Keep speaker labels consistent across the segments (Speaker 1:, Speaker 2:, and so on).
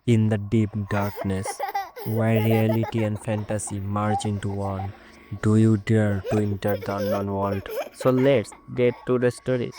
Speaker 1: In the deep darkness, where reality and fantasy merge into one, do you dare to enter the unknown world? So let's get to the story.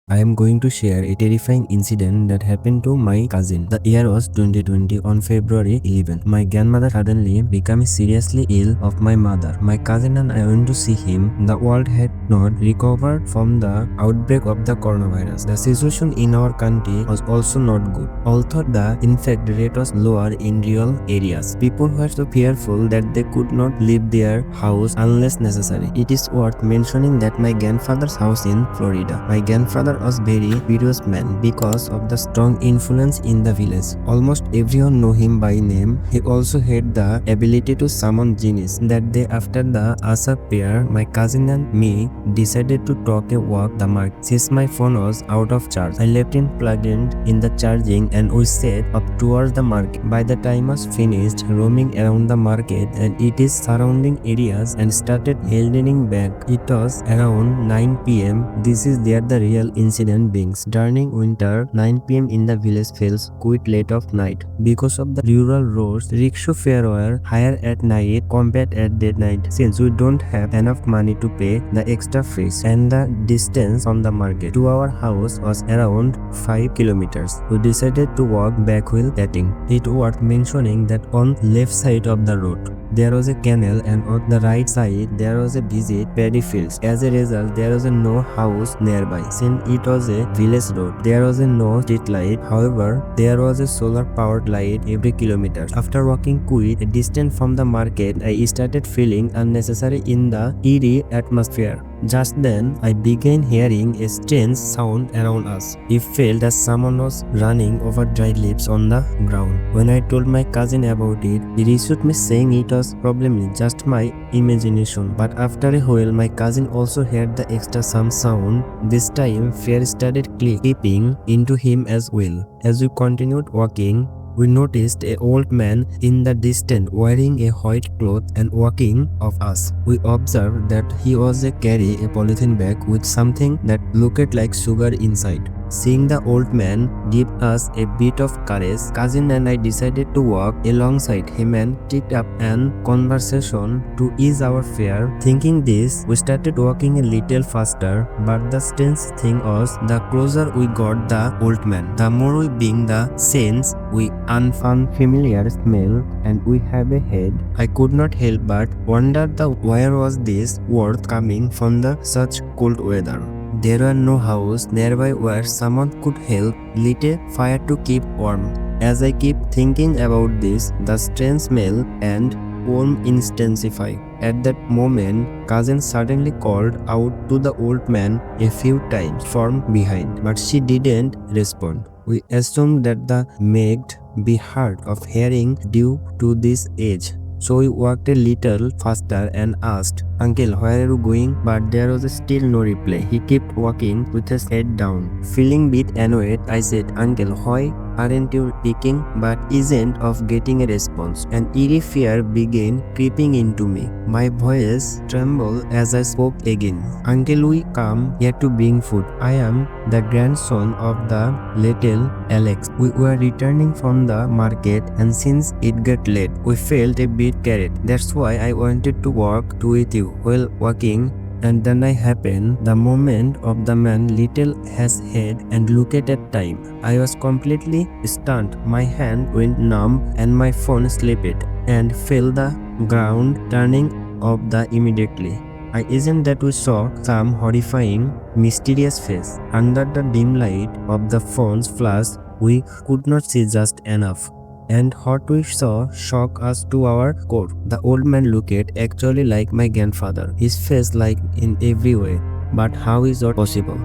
Speaker 1: I am going to share a terrifying incident that happened to my cousin. The year was 2020 on February 11th. My grandmother suddenly became seriously ill of my mother. My cousin and I went to see him. The world had not recovered from the outbreak of the coronavirus. The situation in our country was also not good. Although the infection rate was lower in rural areas, people were so fearful that they could not leave their house unless necessary. It is worth mentioning that my grandfather's house in Florida. My grandfather was very virtuous man because of the strong influence in the village. Almost everyone knew him by name. He also had the ability to summon genies. That day after the Asar prayer, my cousin and me decided to take a walk the market. Since my phone was out of charge, I left it plugged in the charging and we set up towards the market. By the time I was finished roaming around the market and its surrounding areas and started heading back, it was around 9 p.m. This is where the real incident begins. During winter, 9 p.m. in the village feels quite late of night. Because of the rural roads, rickshaw fare were higher at night compared at daylight. Since we don't have enough money to pay the extra fees and the distance from the market to our house was around 5 kilometers, we decided to walk back while chatting. It worth mentioning that on left side of the road there was a canal and on the right side there was a busy paddy fields. As a result, there was no house nearby. Since it was a village road, there was no street light. However, there was a solar powered light every kilometer. After walking quite a distance from the market, I started feeling unnecessary in the eerie atmosphere. Just then, I began hearing a strange sound around us. It felt as someone was running over dry leaves on the ground. When I told my cousin about it, he reassured me saying it was probably just my imagination. But after a while, my cousin also heard the extra some sound. This time, fear started creeping into him as well. As we continued walking, we noticed an old man in the distance wearing a white cloth and walking of us. We observed that he was carrying a polythene bag with something that looked like sugar inside. Seeing the old man give us a bit of courage, cousin and I decided to walk alongside him and take up an conversation to ease our fear. Thinking this, we started walking a little faster, but the strange thing was the closer we got the old man, the more we being the sense we unfamiliar smell and we have a head. I could not help but wonder where was this word coming from the such cold weather. There were no house nearby where someone could help lit a fire to keep warm. As I keep thinking about this, the strange smell and warmth intensified. At that moment, cousin suddenly called out to the old man a few times from behind, but she didn't respond. We assumed that the might be hard of hearing due to this age. So we walked a little faster and asked, "Uncle, where are you going?" But there was still no reply. He kept walking with his head down. Feeling a bit annoyed, I said, "Uncle, why aren't you speaking?" But isn't of getting a response. An eerie fear began creeping into me. My voice trembled as I spoke again. "Uncle, we come here to bring food. I am the grandson of the little Alex. We were returning from the market and since it got late, we felt a bit carried. That's why I wanted to walk with you." While walking, and then I happened the moment of the man little his head and looked at time. I was completely stunned. My hand went numb and my phone slipped and fell the ground, turning off the immediately. I isn't that we saw some horrifying, mysterious face. Under the dim light of the phone's flash, we could not see just enough. And what we saw shocked us to our core. The old man looked actually like my grandfather. His face like in every way. But how is that possible?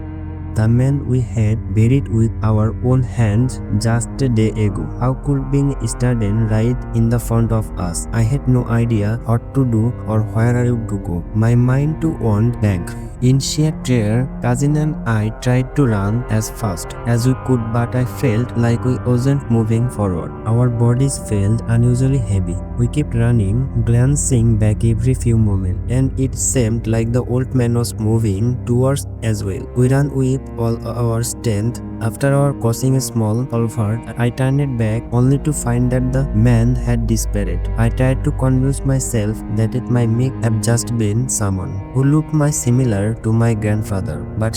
Speaker 1: The man we had buried with our own hands just a day ago. How could being standing right in the front of us? I had no idea what to do or where I would go. My mind too went blank. In sheer terror, cousin and I tried to run as fast as we could, but I felt like we wasn't moving forward. Our bodies felt unusually heavy. We kept running, glancing back every few moments, and it seemed like the old man was moving towards as well. We ran with with all our strength. After our crossing a small culvert, I turned it back only to find that the man had disappeared. I tried to convince myself that it might have just been someone who looked similar to my grandfather. But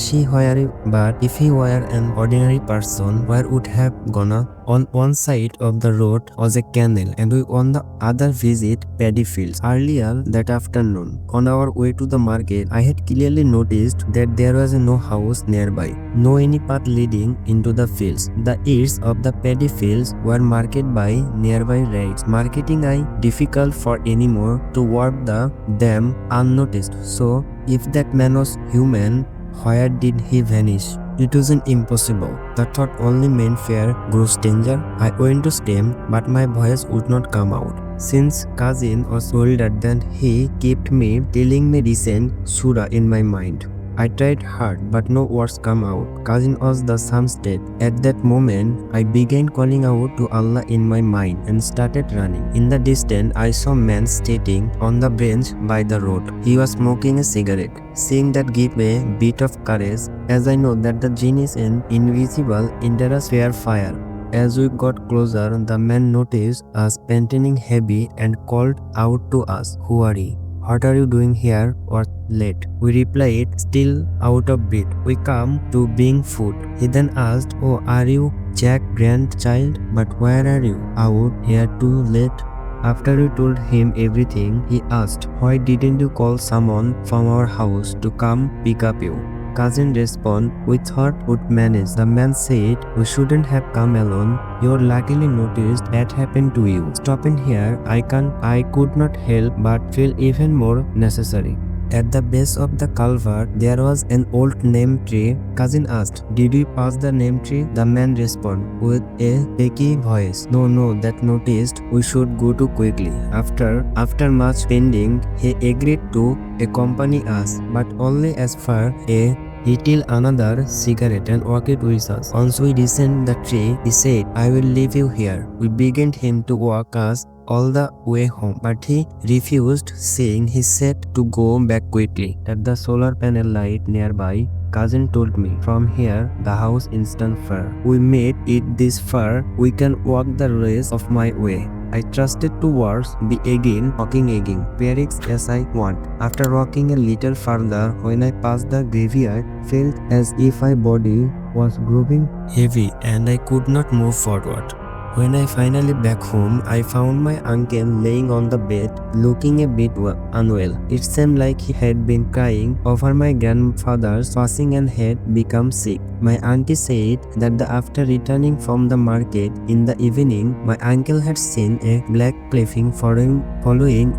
Speaker 1: if he were an ordinary person, where would have gone? On one side of the road was a canal, and we on the other visit paddy fields. Earlier that afternoon, on our way to the market, I had clearly noticed that there was no house nearby, no any path leading into the fields. The ears of the paddy fields were marked by nearby raids, making it difficult for anyone to walk them unnoticed. So, if that man was human, where did he vanish? It wasn't impossible. The thought only made fear grow stranger. I went to scream, but my voice would not come out. Since cousin was older than he kept me telling me recent surah in my mind. I tried hard, but no words come out. Cousin was the same state. At that moment, I began calling out to Allah in my mind and started running. In the distance, I saw a man sitting on the bench by the road. He was smoking a cigarette. Seeing that gave me a bit of courage, as I know that the jinn is an invisible, dangerous fair fire. As we got closer, the man noticed us panting heavy and called out to us, "Who are you? What are you doing here or late?" We replied, still out of breath, "We come to bring food." He then asked, "Oh, are you Jack's grandchild? But where are you? Out here too late?" After we told him everything, he asked, "Why didn't you call someone from our house to come pick up you?" Cousin responded, "We thought we'd manage." The man said, "We shouldn't have come alone. You luckily noticed that happened to you." Stopping here, I could not help but feel even more necessary. At the base of the culvert, there was an old neem tree. Cousin asked, "Did we pass the neem tree?" The man responded with a shaky voice, No, that noticed we should go too quickly." After much pending, he agreed to accompany us, but only as far as he lit another cigarette and walked with us. Once we descended the tree, he said, "I will leave you here." We begged him to walk us all the way home, but he refused, saying he said to go back quickly. At the solar panel light nearby, cousin told me, "From here, the house instant far. We made it this far, we can walk the rest of my way." I trusted towards be again walking perhaps as I want. After walking a little further, when I passed the graveyard, felt as if my body was growing heavy and I could not move forward. When I finally back home, I found my uncle laying on the bed, looking a bit unwell. It seemed like he had been crying over my grandfather's passing and had become sick. My auntie said that after returning from the market in the evening, my uncle had seen a black clothing following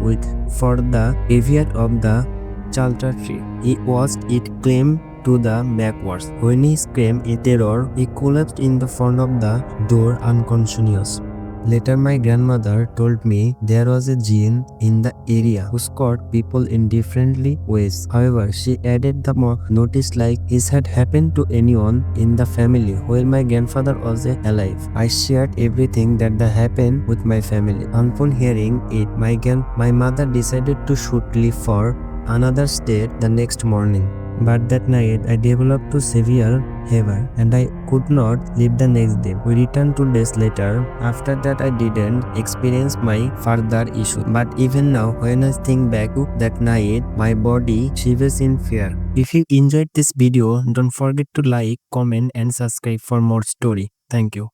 Speaker 1: for the graveyard of the chalta tree. He watched it climb to the backwards. When he screamed in terror, he collapsed in the front of the door unconscious. Later, my grandmother told me there was a jinn in the area who scared people in different ways. However, she added the more notice like this had happened to anyone in the family while my grandfather was alive. I shared everything that happened with my family. Upon hearing it, my mother decided to shoot leave for another state the next morning. But that night I developed to severe fever and I could not leave the next day. We returned 2 days later. After that I didn't experience my further issue. But even now when I think back to that night, my body shivers in fear. If you enjoyed this video, don't forget to like, comment and subscribe for more story. Thank you.